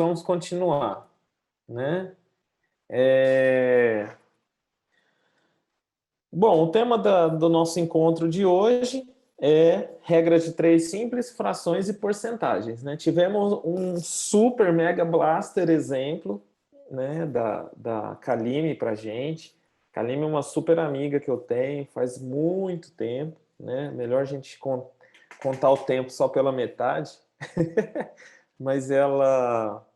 vamos continuar, né? É... Bom, o tema do nosso encontro de hoje é regra de três simples, frações e porcentagens, né? Tivemos um super mega blaster exemplo, né, da Kalime para gente. Kalime é uma super amiga que eu tenho, faz muito tempo, né? Melhor a gente contar o tempo só pela metade, mas ela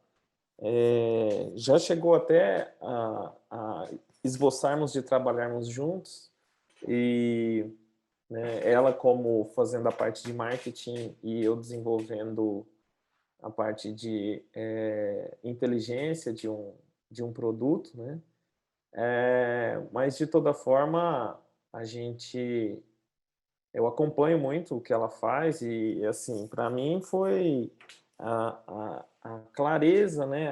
já chegou até a esboçarmos de trabalharmos juntos, e né, ela como fazendo a parte de marketing e eu desenvolvendo a parte de inteligência de um produto, né? Mas de toda forma eu acompanho muito o que ela faz e assim, para mim foi a clareza, né?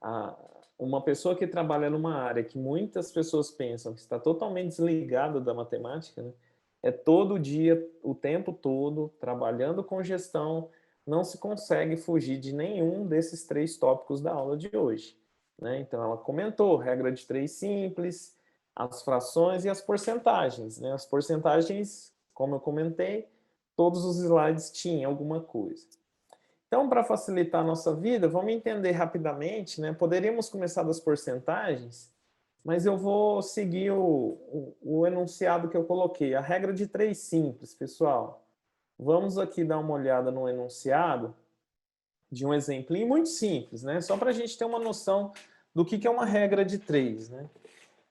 A- uma pessoa que trabalha numa área que muitas pessoas pensam que está totalmente desligada da matemática, né? É todo dia, o tempo todo, trabalhando com gestão, não se consegue fugir de nenhum desses três tópicos da aula de hoje, né? Então, ela comentou regra de três simples, as frações e as porcentagens, né? As porcentagens, como eu comentei, todos os slides tinham alguma coisa. Então, para facilitar a nossa vida, vamos entender rapidamente, né? Poderíamos começar das porcentagens, mas eu vou seguir o enunciado que eu coloquei, a regra de três simples, pessoal. Vamos aqui dar uma olhada no enunciado de um exemplinho muito simples, né? Só para a gente ter uma noção do que é uma regra de três, né?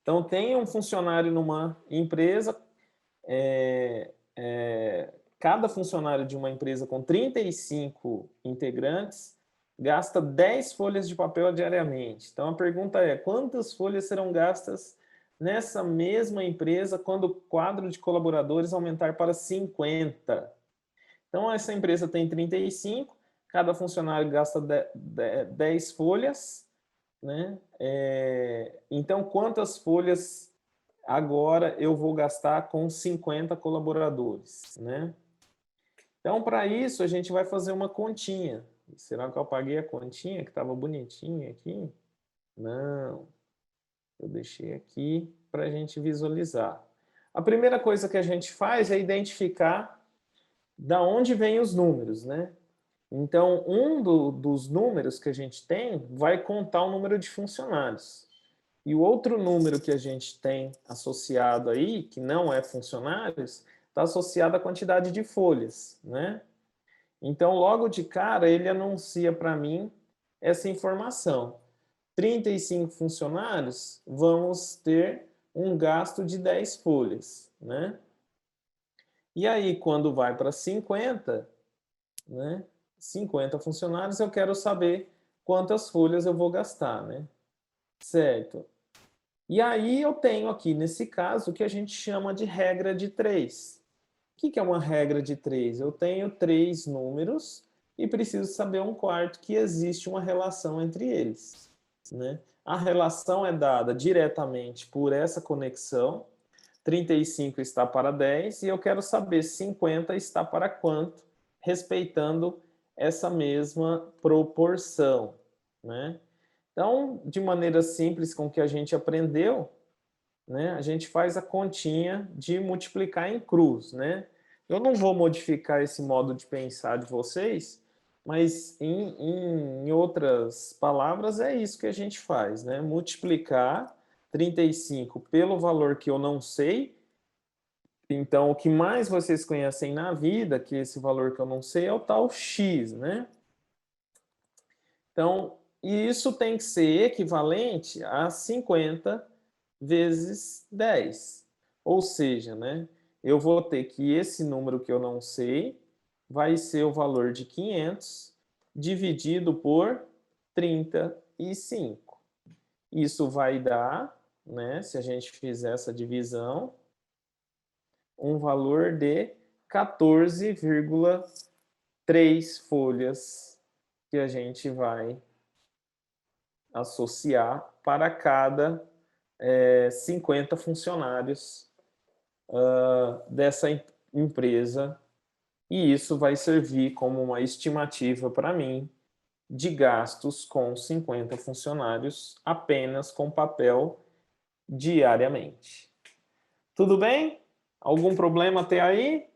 Então, tem um funcionário numa empresa, cada funcionário de uma empresa com 35 integrantes gasta 10 folhas de papel diariamente. Então, a pergunta é, quantas folhas serão gastas nessa mesma empresa quando o quadro de colaboradores aumentar para 50? Então, essa empresa tem 35, cada funcionário gasta 10 folhas, né? Então, quantas folhas agora eu vou gastar com 50 colaboradores, né? Então, para isso, a gente vai fazer uma continha. Será que eu apaguei a continha que estava bonitinha aqui? Não, eu deixei aqui para a gente visualizar. A primeira coisa que a gente faz é identificar da onde vêm os números, né? Então, dos números que a gente tem vai contar o número de funcionários. E o outro número que a gente tem associado aí, que não é funcionários, está associado à quantidade de folhas, né? Então, logo de cara, ele anuncia para mim essa informação. 35 funcionários, vamos ter um gasto de 10 folhas, né? E aí, quando vai para 50, né? 50 funcionários, eu quero saber quantas folhas eu vou gastar, né? Certo. E aí eu tenho aqui, nesse caso, o que a gente chama de regra de três. O que é uma regra de três? Eu tenho três números e preciso saber um quarto que existe uma relação entre eles, né? A relação é dada diretamente por essa conexão. 35 está para 10 e eu quero saber 50 está para quanto, respeitando essa mesma proporção, né? Então, de maneira simples com que a gente aprendeu, né, a gente faz a continha de multiplicar em cruz, né? Eu não vou modificar esse modo de pensar de vocês, mas em outras palavras é isso que a gente faz, né? Multiplicar 35 pelo valor que eu não sei. Então, o que mais vocês conhecem na vida, que esse valor que eu não sei, é o tal x, né? Então, e isso tem que ser equivalente a 50 vezes 10. Ou seja, né, eu vou ter que esse número que eu não sei vai ser o valor de 500 dividido por 35. Isso vai dar, né, se a gente fizer essa divisão, um valor de 14,3 folhas que a gente vai associar para cada 50 funcionários dessa empresa, e isso vai servir como uma estimativa para mim de gastos com 50 funcionários apenas com papel diariamente. Tudo bem? Algum problema até aí?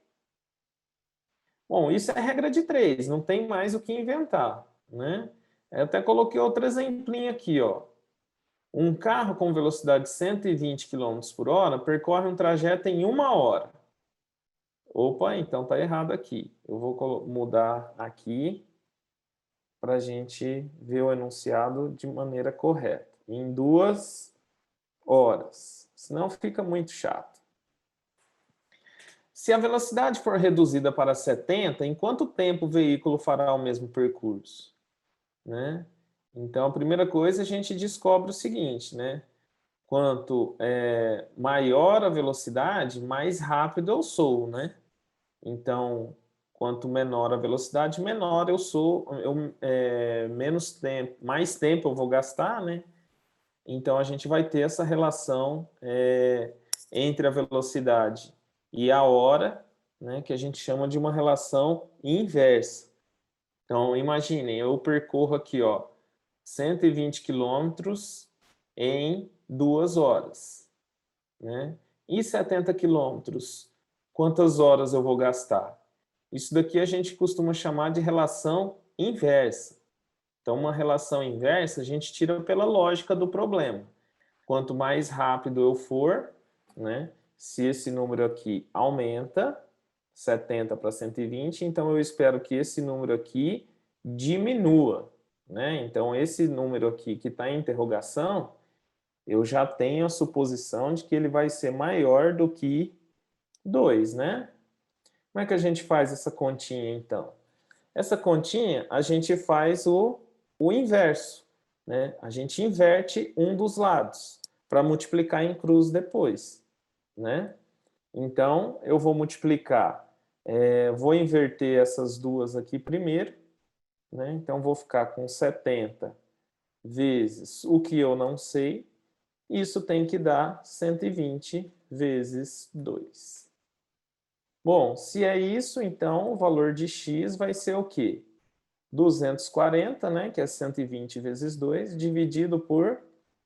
Bom, isso é regra de 3, não tem mais o que inventar, né? Eu até coloquei outro exemplinho aqui, ó. Um carro com velocidade de 120 km por hora percorre um trajeto em 1 hora. Opa, então tá errado aqui. Eu vou mudar aqui para a gente ver o enunciado de maneira correta. Em 2 horas. Senão fica muito chato. Se a velocidade for reduzida para 70, em quanto tempo o veículo fará o mesmo percurso? Né? Então, a primeira coisa, a gente descobre o seguinte, né? Quanto maior a velocidade, mais rápido eu sou, né? Então, quanto menor a velocidade, menor eu sou, menos tempo, mais tempo eu vou gastar, né? Então, a gente vai ter essa relação entre a velocidade e a hora, né, que a gente chama de uma relação inversa. Então, imaginem, eu percorro aqui, ó, 120 quilômetros em 2 horas, né? E 70 quilômetros, quantas horas eu vou gastar? Isso daqui a gente costuma chamar de relação inversa. Então, uma relação inversa a gente tira pela lógica do problema. Quanto mais rápido eu for, né? Se esse número aqui aumenta, 70 para 120, então eu espero que esse número aqui diminua, né? Então, esse número aqui que está em interrogação, eu já tenho a suposição de que ele vai ser maior do que 2, né? Como é que a gente faz essa continha, então? Essa continha, a gente faz o inverso, né? A gente inverte um dos lados para multiplicar em cruz depois, né? Então, eu vou multiplicar, vou inverter essas duas aqui primeiro, né? Então, vou ficar com 70 vezes o que eu não sei, isso tem que dar 120 vezes 2. Bom, se é isso, então o valor de x vai ser o quê? 240, né, que é 120 vezes 2, dividido por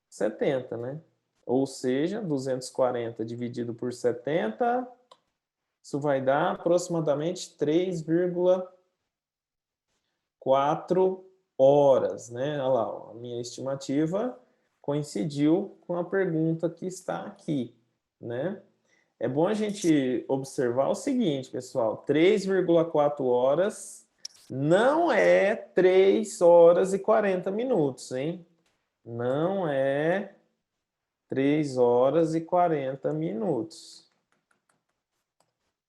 70, né? Ou seja, 240 dividido por 70, isso vai dar aproximadamente 3,4 horas, né? Olha lá, ó, a minha estimativa coincidiu com a pergunta que está aqui, né? É bom a gente observar o seguinte, pessoal, 3,4 horas não é 3 horas e 40 minutos, hein? Não é 3 horas e 40 minutos.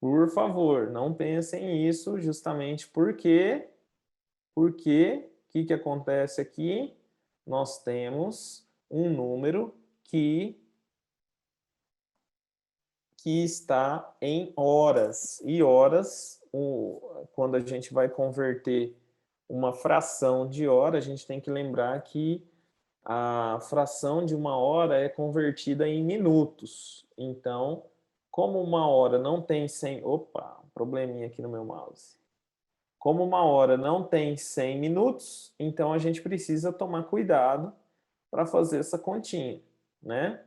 Por favor, não pensem isso justamente porque o que acontece aqui? Nós temos um número que está em horas. E horas, quando a gente vai converter uma fração de hora, a gente tem que lembrar que a fração de 1 hora é convertida em minutos. Então, como 1 hora não tem 100... Opa, probleminha aqui no meu mouse. Como 1 hora não tem 100 minutos, então a gente precisa tomar cuidado para fazer essa continha, né?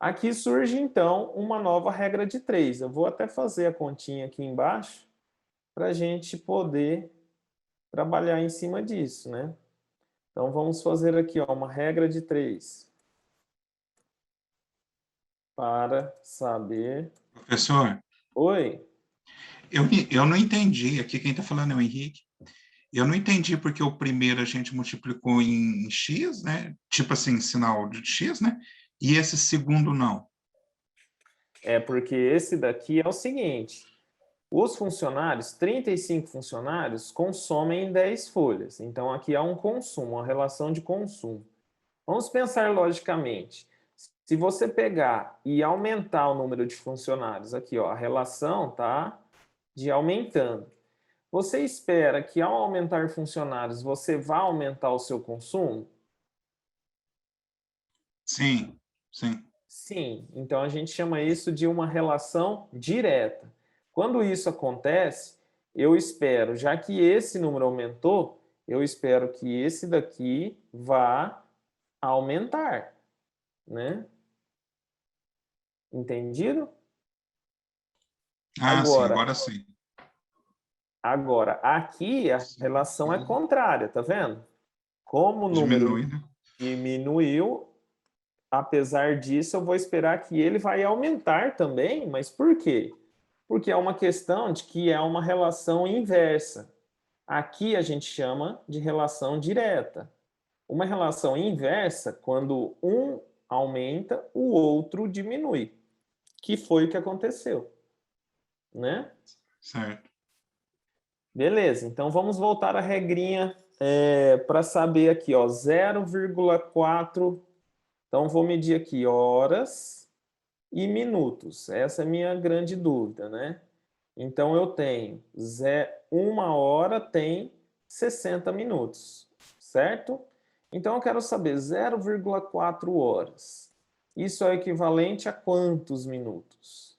Aqui surge, então, uma nova regra de 3. Eu vou até fazer a continha aqui embaixo para a gente poder trabalhar em cima disso, né? Então, vamos fazer aqui, ó, uma regra de 3 para saber... Professor, Oi? eu não entendi. Aqui quem está falando é o Henrique. Eu não entendi porque o primeiro a gente multiplicou em x, né? Tipo assim, sinal de x, né? E esse segundo não. É porque esse daqui é o seguinte... Os funcionários, 35 funcionários, consomem 10 folhas. Então, aqui há um consumo, uma relação de consumo. Vamos pensar logicamente. Se você pegar e aumentar o número de funcionários, aqui, ó, a relação tá de aumentando. Você espera que ao aumentar funcionários, você vá aumentar o seu consumo? Sim, sim. Sim, então a gente chama isso de uma relação direta. Quando isso acontece, eu espero, já que esse número aumentou, eu espero que esse daqui vá aumentar, né? Entendido? Ah, sim, Agora, agora sim. aqui a relação é contrária, tá vendo? Como o número Diminui, né? diminuiu, apesar disso, eu vou esperar que ele vai aumentar também, mas por quê? Porque é uma questão de que é uma relação inversa. Aqui a gente chama de relação direta. Uma relação inversa, quando um aumenta, o outro diminui, que foi o que aconteceu, né? Certo. Beleza, então vamos voltar à regrinha para saber aqui, ó, 0,4. Então vou medir aqui horas e minutos. Essa é a minha grande dúvida, né? Então eu tenho 1 hora tem 60 minutos, certo? Então eu quero saber 0,4 horas. Isso é equivalente a quantos minutos?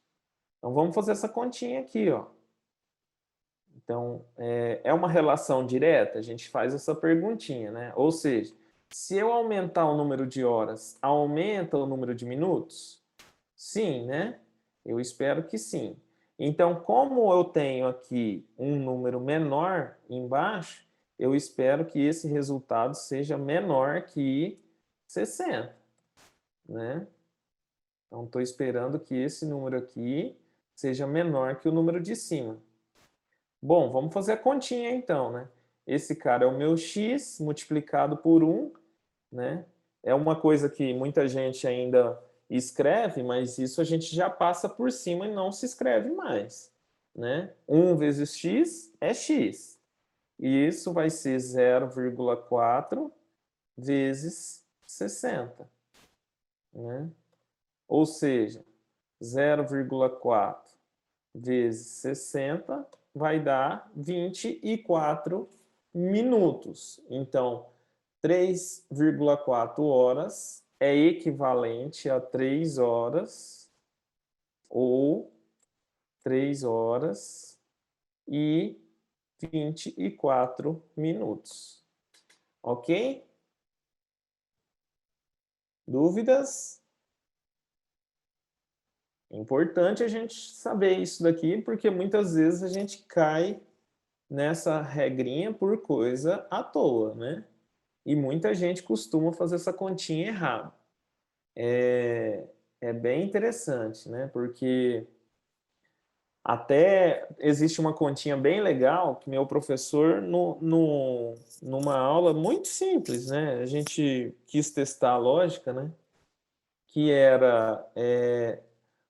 Então vamos fazer essa continha aqui, ó. Então, é uma relação direta? A gente faz essa perguntinha, né? Ou seja, se eu aumentar o número de horas, aumenta o número de minutos? Sim, né? Eu espero que sim. Então, como eu tenho aqui um número menor embaixo, eu espero que esse resultado seja menor que 60, né? Então, estou esperando que esse número aqui seja menor que o número de cima. Bom, vamos fazer a continha então, né? Esse cara é o meu x multiplicado por 1, né? É uma coisa que muita gente ainda escreve, mas isso a gente já passa por cima e não se escreve mais, né? 1 vezes x é x. E isso vai ser 0,4 vezes 60, né? Ou seja, 0,4 vezes 60 vai dar 24 minutos. Então, 3,4 horas é equivalente a 3 horas ou 3 horas e 24 minutos. Ok? Dúvidas? É importante a gente saber isso daqui, porque muitas vezes a gente cai nessa regrinha por coisa à toa, né? E muita gente costuma fazer essa continha errada. É bem interessante, né? Porque até existe uma continha bem legal que meu professor, numa aula muito simples, né? A gente quis testar a lógica, né? Que era,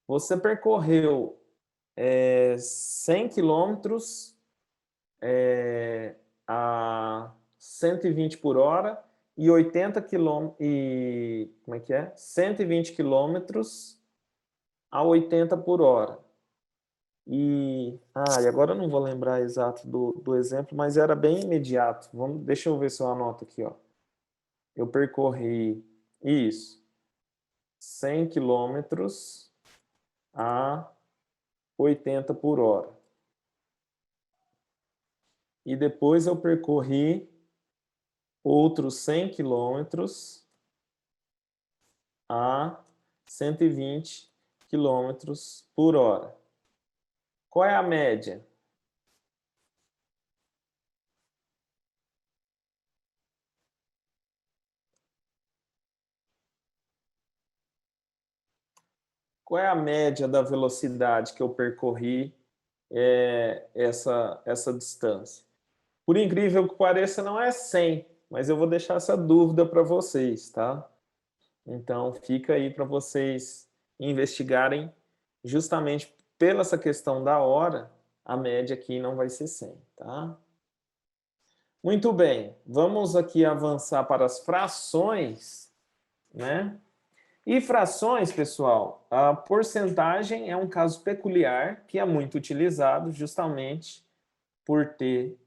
você percorreu 100 quilômetros a 120 por hora e 80 quilômetros e como é que é? 120 quilômetros a 80 por hora. E agora eu não vou lembrar exato do exemplo, mas era bem imediato. Deixa eu ver se eu anoto aqui, ó. Eu percorri isso, 100 quilômetros a 80 por hora. E depois eu percorri outros 100 quilômetros a 120 quilômetros por hora. Qual é a média? Qual é a média da velocidade que eu percorri essa distância? Por incrível que pareça, não é 100, mas eu vou deixar essa dúvida para vocês, tá? Então, fica aí para vocês investigarem justamente pela essa questão da hora, a média aqui não vai ser 100, tá? Muito bem, vamos aqui avançar para as frações, né? E frações, pessoal, a porcentagem é um caso peculiar que é muito utilizado justamente por ter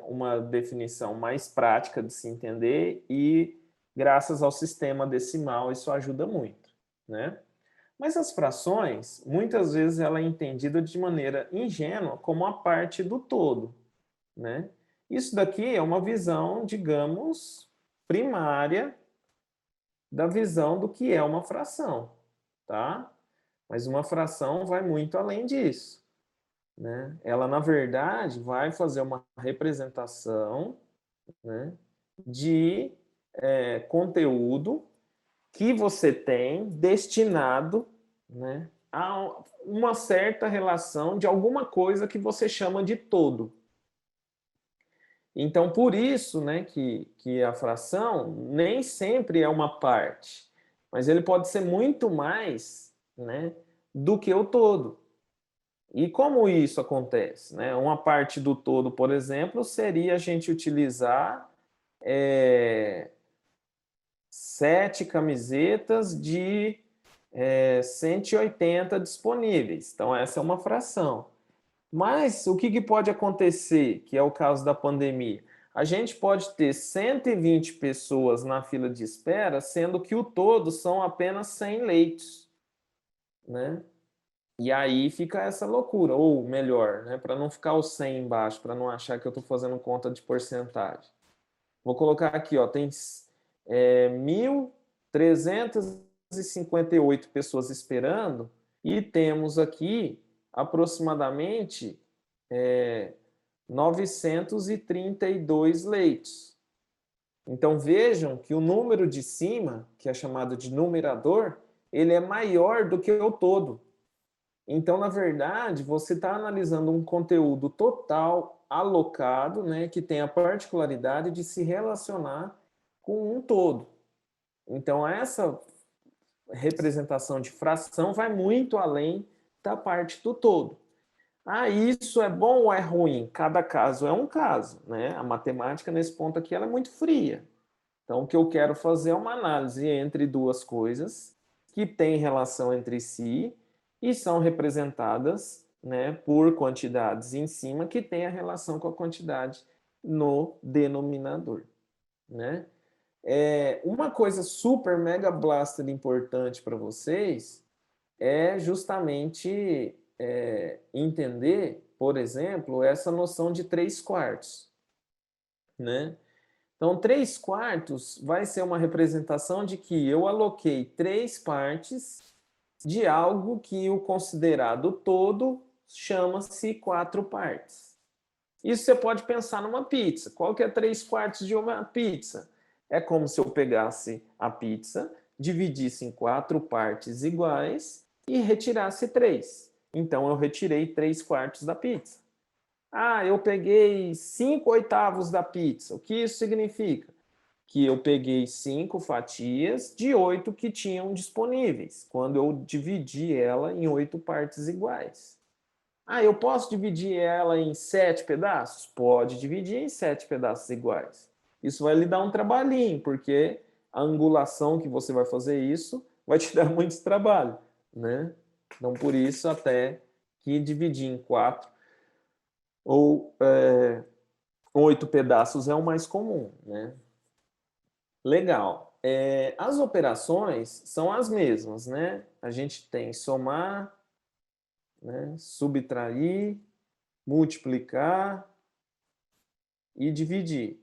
uma definição mais prática de se entender e graças ao sistema decimal isso ajuda muito, né? Mas as frações, muitas vezes ela é entendida de maneira ingênua como a parte do todo, né? Isso daqui é uma visão, digamos, primária da visão do que é uma fração, tá? Mas uma fração vai muito além disso, né? Ela, na verdade, vai fazer uma representação, né, de conteúdo que você tem destinado, né, a uma certa relação de alguma coisa que você chama de todo. Então, por isso, né, que a fração nem sempre é uma parte, mas ele pode ser muito mais, né, do que o todo. E como isso acontece? Né? Uma parte do todo, por exemplo, seria a gente utilizar 7 camisetas de 180 disponíveis. Então, essa é uma fração. Mas o que pode acontecer, que é o caso da pandemia? A gente pode ter 120 pessoas na fila de espera, sendo que o todo são apenas 100 leitos, né? E aí fica essa loucura, ou melhor, né, para não ficar o 100 embaixo, para não achar que eu estou fazendo conta de porcentagem. Vou colocar aqui, ó, tem 1.358 pessoas esperando e temos aqui aproximadamente 932 leitos. Então vejam que o número de cima, que é chamado de numerador, ele é maior do que o todo. Então, na verdade, você está analisando um conteúdo total, alocado, né, que tem a particularidade de se relacionar com um todo. Então, essa representação de fração vai muito além da parte do todo. Ah, isso é bom ou é ruim? Cada caso é um caso, né? A matemática, nesse ponto aqui, ela é muito fria. Então, o que eu quero fazer é uma análise entre duas coisas que têm relação entre si e são representadas, né, por quantidades em cima que têm a relação com a quantidade no denominador, né? Uma coisa super mega blaster importante para vocês é justamente entender, por exemplo, essa noção de 3/4, né? Então, 3/4 vai ser uma representação de que eu aloquei 3 partes de algo que o considerado todo chama-se 4 partes. Isso você pode pensar numa pizza. Qual que é 3/4 de uma pizza? É como se eu pegasse a pizza, dividisse em 4 partes iguais e retirasse 3. Então, eu retirei 3/4 da pizza. Ah, eu peguei 5/8 da pizza. O que isso significa? Que eu peguei 5 fatias de 8 que tinham disponíveis, quando eu dividi ela em 8 partes iguais. Ah, eu posso dividir ela em 7 pedaços? Pode dividir em 7 pedaços iguais. Isso vai lhe dar um trabalhinho, porque a angulação que você vai fazer isso vai te dar muito trabalho, né? Então, por isso, até que dividir em 4 ou 8 pedaços é o mais comum, né? Legal. As operações são as mesmas, né? A gente tem somar, né, subtrair, multiplicar e dividir,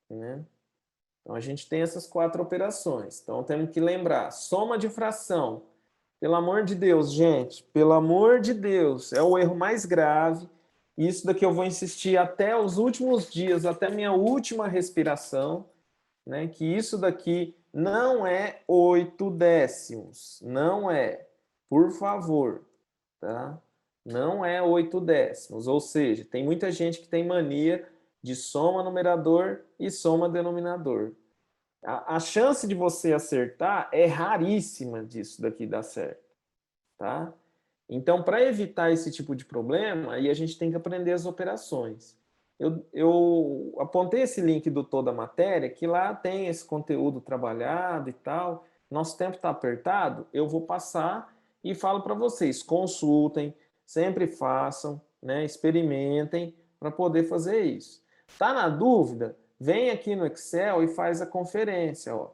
né? Então, a gente tem essas 4 operações. Então, temos que lembrar, soma de fração. Pelo amor de Deus, gente, pelo amor de Deus, é o erro mais grave. Isso daqui eu vou insistir até os últimos dias, até minha última respiração, né? Que isso daqui não é 8 décimos, não é, por favor, tá? Não é 8 décimos, ou seja, tem muita gente que tem mania de soma numerador e soma denominador. A chance de você acertar é raríssima disso daqui dar certo, tá? Então, para evitar esse tipo de problema, aí a gente tem que aprender as operações. Eu apontei esse link do Toda a Matéria, que lá tem esse conteúdo trabalhado e tal. Nosso tempo está apertado, eu vou passar e falo para vocês, consultem, sempre façam, né, experimentem para poder fazer isso. Tá na dúvida? Vem aqui no Excel e faz a conferência, ó.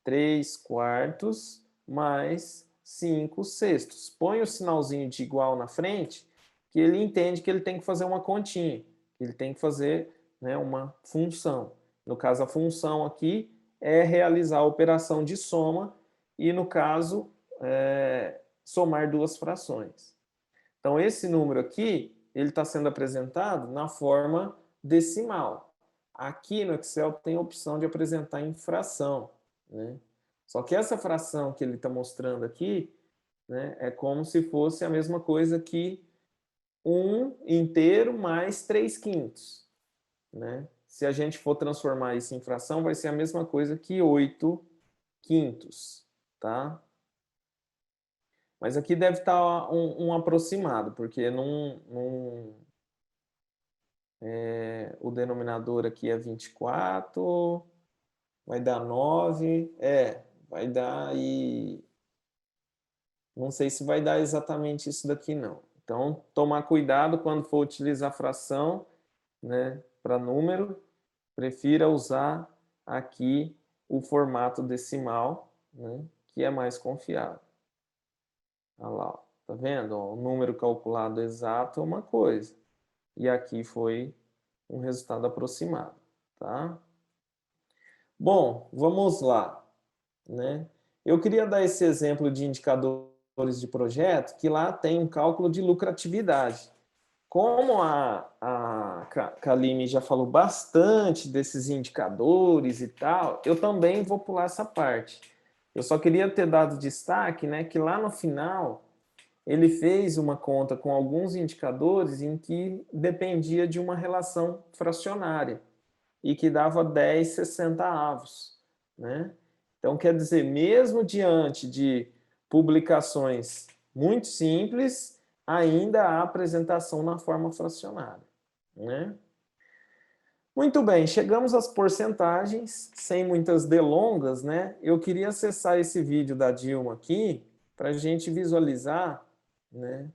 3/4 mais 5/6. Põe o sinalzinho de igual na frente, que ele entende que ele tem que fazer uma continha. Ele tem que fazer né, uma função. No caso, a função aqui é realizar a operação de soma e, no caso, somar duas frações. Então, esse número aqui, ele está sendo apresentado na forma decimal. Aqui no Excel tem a opção de apresentar em fração, né? Só que essa fração que ele está mostrando aqui, né, é como se fosse a mesma coisa que 1 inteiro mais 3/5, né? Se a gente for transformar isso em fração, vai ser a mesma coisa que 8/5, tá? Mas aqui deve estar um aproximado, porque o denominador aqui é 24, vai dar 9, vai dar e... Não sei se vai dar exatamente isso daqui, não. Então, tomar cuidado quando for utilizar fração, né, para número, prefira usar aqui o formato decimal, né, que é mais confiável. Olha lá, tá vendo? Ó, o número calculado exato é uma coisa, e aqui foi um resultado aproximado, tá? Bom, vamos lá, né? Eu queria dar esse exemplo de indicadores de projeto, que lá tem um cálculo de lucratividade. Como a Kalime já falou bastante desses indicadores e tal, eu também vou pular essa parte. Eu só queria ter dado destaque, né, que lá no final ele fez uma conta com alguns indicadores em que dependia de uma relação fracionária e que dava 10/60, né? Então, quer dizer, mesmo diante de publicações muito simples, ainda há apresentação na forma fracionária, né? Muito bem, chegamos às porcentagens, sem muitas delongas, né? Eu queria acessar esse vídeo da Dilma aqui para a gente visualizar, né?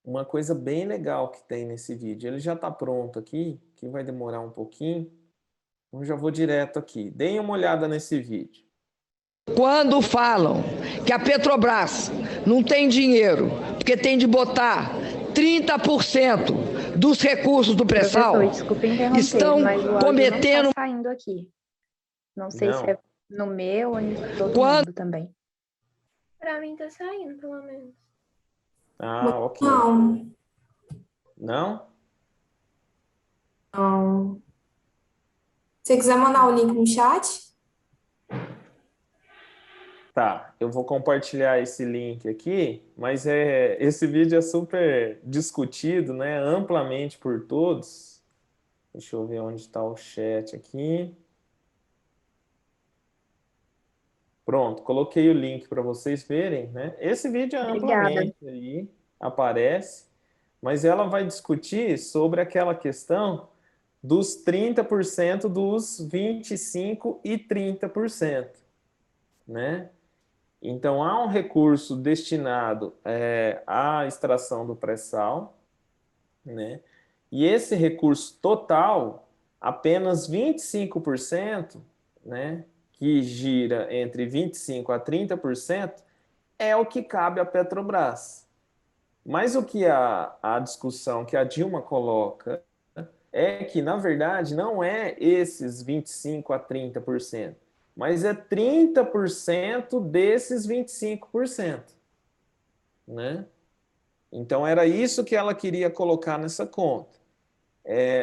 Uma coisa bem legal que tem nesse vídeo. Ele já está pronto aqui, que vai demorar um pouquinho. Então já vou direto aqui. Deem uma olhada nesse vídeo. Quando falam que a Petrobras não tem dinheiro, porque tem de botar 30% dos recursos do pré-sal, desculpa interromper, estão mas o áudio cometendo... não tá saindo aqui. Não sei Não. se é no meu ou em todo mundo também. Pra mim tá saindo, pelo menos. Ah, ok. Não, Não? não. Se você quiser mandar o link no chat, Tá, eu vou compartilhar esse link aqui, mas esse vídeo é super discutido, né, amplamente por todos. Deixa eu ver onde está o chat aqui. Pronto, coloquei o link para vocês verem, né? Esse vídeo é Obrigada. amplamente aí, aparece, mas ela vai discutir sobre aquela questão dos 30% dos 25% e 30%, né? Então, há um recurso destinado à extração do pré-sal, né? E esse recurso total, apenas 25%, né, que gira entre 25% a 30%, é o que cabe à Petrobras. Mas o que a discussão que a Dilma coloca é que, na verdade, não é esses 25% a 30%, mas é 30% desses 25%, né? Então, era isso que ela queria colocar nessa conta.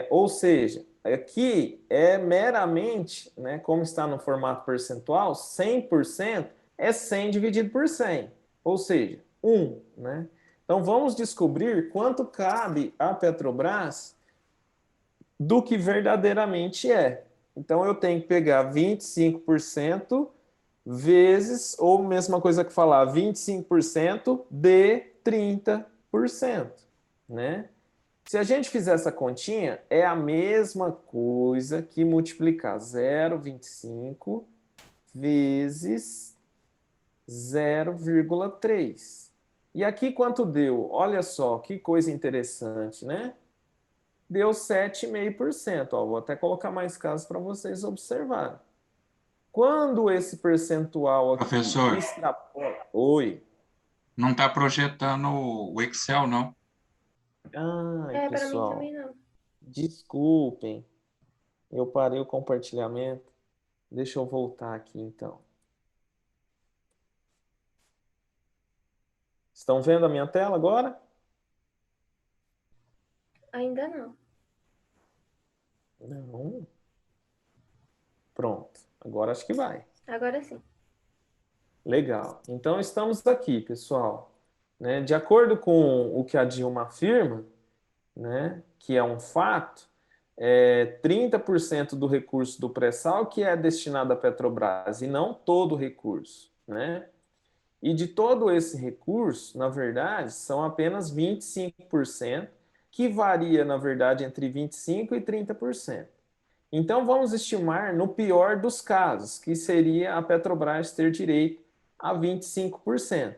Ou seja, aqui é meramente, né, como está no formato percentual, 100% é 100 dividido por 100, ou seja, 1, né? Então, vamos descobrir quanto cabe à Petrobras do que verdadeiramente é. Então, eu tenho que pegar 25% vezes, ou mesma coisa que falar, 25% de 30%, né? Se a gente fizer essa continha, é a mesma coisa que multiplicar 0,25 vezes 0,3. E aqui quanto deu? Olha só, que coisa interessante, né? Deu 7,5%. Ó, vou até colocar mais casos para vocês observarem. Quando esse percentual aqui Professor. extrapola... Oi. Não está projetando o Excel, não. Ai, Para mim pessoal, também não. desculpem. Eu parei o compartilhamento. Deixa eu voltar aqui, então. Estão vendo a minha tela agora? Ainda não. Não. Pronto. Agora acho que vai. Agora sim. Legal. Então, estamos aqui, pessoal. Né? De acordo com o que a Dilma afirma, né, que é um fato, 30% do recurso do pré-sal que é destinado à Petrobras, e não todo o recurso. Né? E de todo esse recurso, na verdade, são apenas 25%, que varia, na verdade, entre 25% e 30%. Então, vamos estimar no pior dos casos, que seria a Petrobras ter direito a 25%.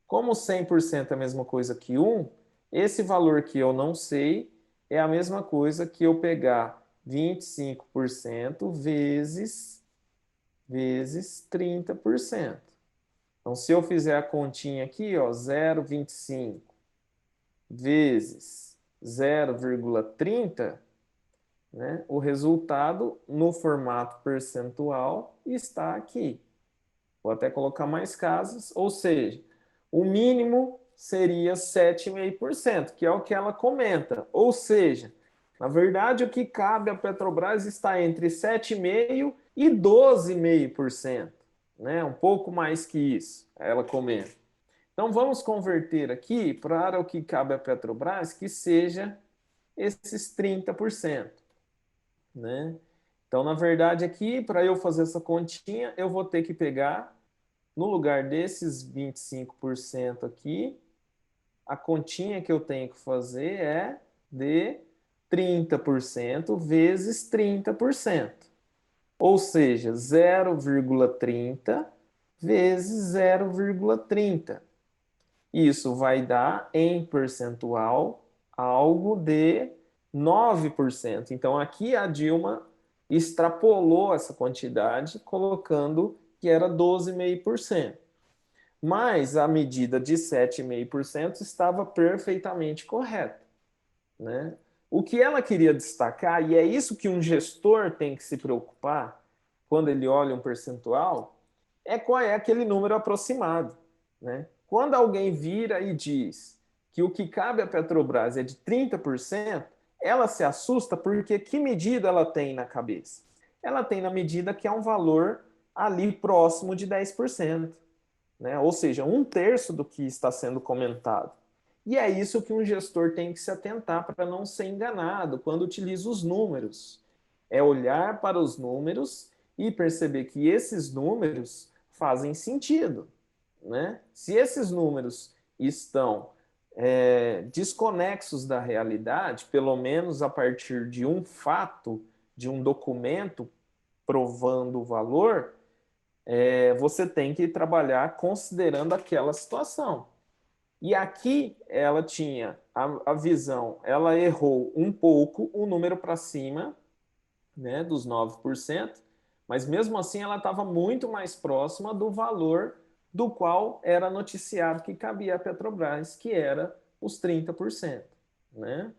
Como 100% é a mesma coisa que 1, esse valor que eu não sei é a mesma coisa que eu pegar 25% vezes 30%. Então, se eu fizer a continha aqui, ó, 0,25 vezes 0,30, né, o resultado no formato percentual está aqui. Vou até colocar mais casas, ou seja, o mínimo seria 7,5%, que é o que ela comenta. Ou seja, na verdade, o que cabe à Petrobras está entre 7,5% e 12,5%, né? Um pouco mais que isso, ela comenta. Então, vamos converter aqui para o que cabe à Petrobras, que seja esses 30%, né? Então, na verdade, aqui, para eu fazer essa continha, eu vou ter que pegar, no lugar desses 25% aqui, a continha que eu tenho que fazer é de 30% vezes 30%. Ou seja, 0,30 vezes 0,30. Isso vai dar, em percentual, algo de 9%. Então, aqui a Dilma extrapolou essa quantidade, colocando que era 12,5%. Mas a medida de 7,5% estava perfeitamente correta, né? O que ela queria destacar, e é isso que um gestor tem que se preocupar quando ele olha um percentual, é qual é aquele número aproximado, né? Quando alguém vira e diz que o que cabe à Petrobras é de 30%, ela se assusta porque que medida ela tem na cabeça? Ela tem na medida que é um valor ali próximo de 10%, né? Ou seja, 1/3 do que está sendo comentado. E é isso que um gestor tem que se atentar para não ser enganado quando utiliza os números. É olhar para os números e perceber que esses números fazem sentido, né? Se esses números estão desconexos da realidade, pelo menos a partir de um fato, de um documento provando o valor, você tem que trabalhar considerando aquela situação. E aqui ela tinha a visão, ela errou um pouco o número para cima, né, dos 9%, mas mesmo assim ela estava muito mais próxima do valor do qual era noticiado que cabia à Petrobras, que era os 30%, né?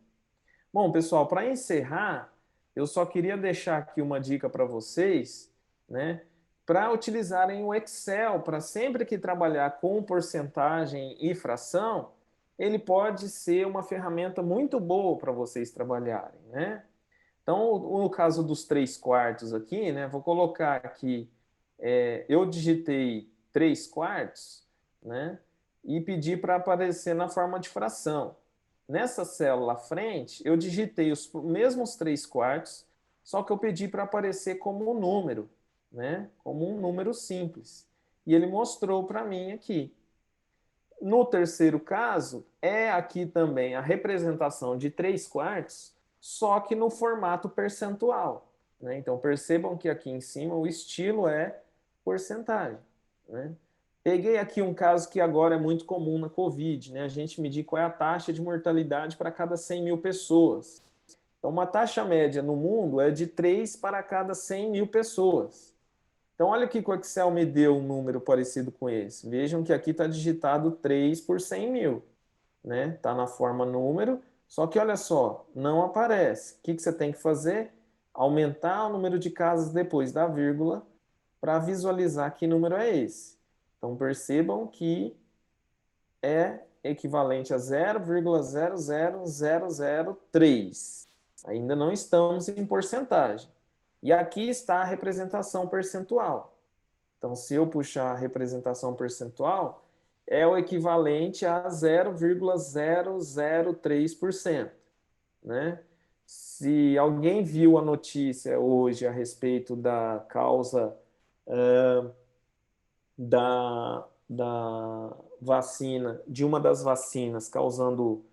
Bom, pessoal, para encerrar, eu só queria deixar aqui uma dica para vocês, né? Para utilizarem o Excel, para sempre que trabalhar com porcentagem e fração, ele pode ser uma ferramenta muito boa para vocês trabalharem, né? Então, no caso dos 3/4 aqui, né? Vou colocar aqui, eu digitei 3/4, né? E pedi para aparecer na forma de fração. Nessa célula à frente, eu digitei os mesmos 3/4, só que eu pedi para aparecer como um número, né? Como um número simples. E ele mostrou para mim aqui. No terceiro caso, é aqui também a representação de 3/4, só que no formato percentual, né? Então, percebam que aqui em cima o estilo é porcentagem, né? Peguei aqui um caso que agora é muito comum na Covid, né? A gente medir qual é a taxa de mortalidade para cada 100 mil pessoas. Então, uma taxa média no mundo é de 3 para cada 100 mil pessoas. Então, olha aqui que o Excel me deu um número parecido com esse. Vejam que aqui está digitado 3 por 100 mil, né? Está na forma número, Só que olha só, não aparece. O que você tem que fazer? Aumentar o número de casas depois da vírgula para visualizar que número é esse. Então percebam que é equivalente a 0,00003. Ainda não estamos em porcentagem. E aqui está a representação percentual. Então, se eu puxar a representação percentual, é o equivalente a 0,003%, né? Se alguém viu a notícia hoje a respeito da causa da vacina, de uma das vacinas causando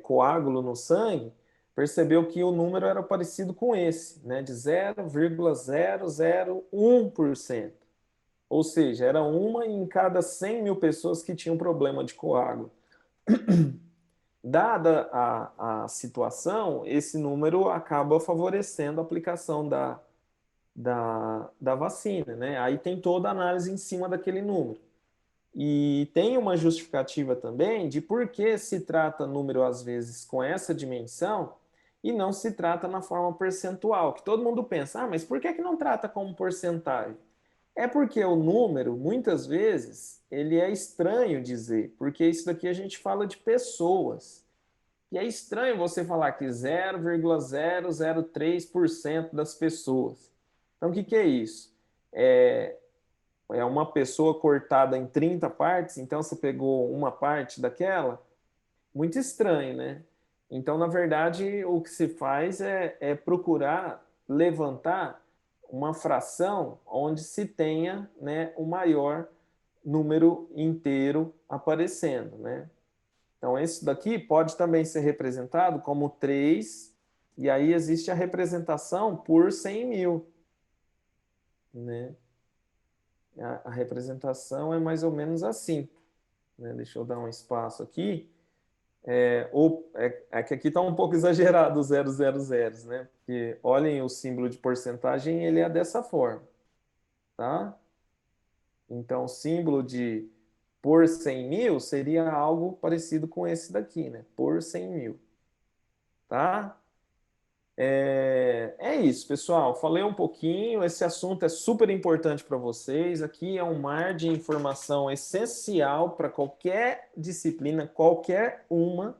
coágulo no sangue, percebeu que o número era parecido com esse, né, de 0,001%. Ou seja, era uma em cada 100 mil pessoas que tinham problema de coágulo. Dada a situação, esse número acaba favorecendo a aplicação da vacina, né? Aí tem toda a análise em cima daquele número. E tem uma justificativa também de por que se trata número, às vezes, com essa dimensão e não se trata na forma percentual, que todo mundo pensa, mas por que não trata como porcentagem? É porque o número, muitas vezes, ele é estranho dizer, porque isso daqui a gente fala de pessoas. E é estranho você falar que 0,003% das pessoas. Então, o que é isso? É uma pessoa cortada em 30 partes, então você pegou uma parte daquela? Muito estranho, né? Então, na verdade, o que se faz é procurar levantar uma fração onde se tenha, né, o maior número inteiro aparecendo, né? Então, esse daqui pode também ser representado como 3, e aí existe a representação por 100 mil, né? A representação é mais ou menos assim, né? Deixa eu dar um espaço aqui. É que aqui está um pouco exagerado os 000, né? Porque olhem o símbolo de porcentagem, ele é dessa forma, tá? Então, o símbolo de por 100 mil seria algo parecido com esse daqui, né? Por 100 mil, tá? É isso, pessoal. Falei um pouquinho. Esse assunto é super importante para vocês. Aqui é um mar de informação essencial para qualquer disciplina, qualquer uma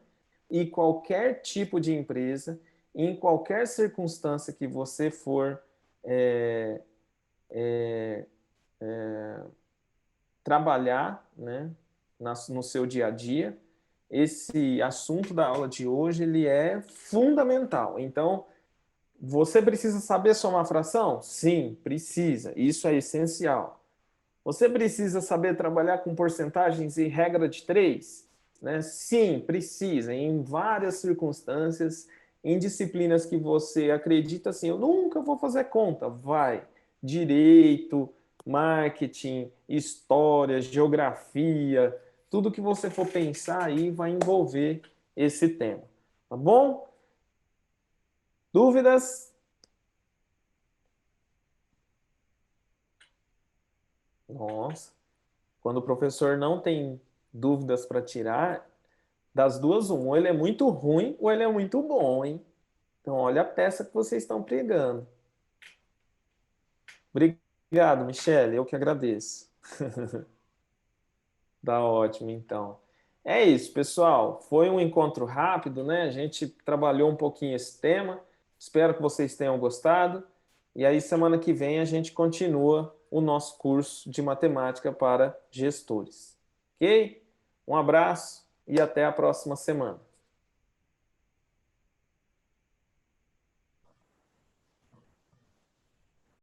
e qualquer tipo de empresa, em qualquer circunstância que você for trabalhar, né, no seu dia a dia. Esse assunto da aula de hoje ele é fundamental. Então, você precisa saber somar fração? Sim, precisa. Isso é essencial. Você precisa saber trabalhar com porcentagens e regra de 3? Né? Sim, precisa. Em várias circunstâncias, em disciplinas que você acredita assim, eu nunca vou fazer conta. Vai. Direito, marketing, história, geografia, tudo que você for pensar aí vai envolver esse tema. Tá bom? Dúvidas? Nossa, quando o professor não tem dúvidas para tirar, das duas, ou ele é muito ruim ou ele é muito bom, hein? Então, olha a peça que vocês estão pregando. Obrigado, Michele, eu que agradeço. Tá ótimo, então. É isso, pessoal. Foi um encontro rápido, né? A gente trabalhou um pouquinho esse tema. Espero que vocês tenham gostado. E aí, semana que vem, a gente continua o nosso curso de matemática para gestores. Ok? Um abraço e até a próxima semana.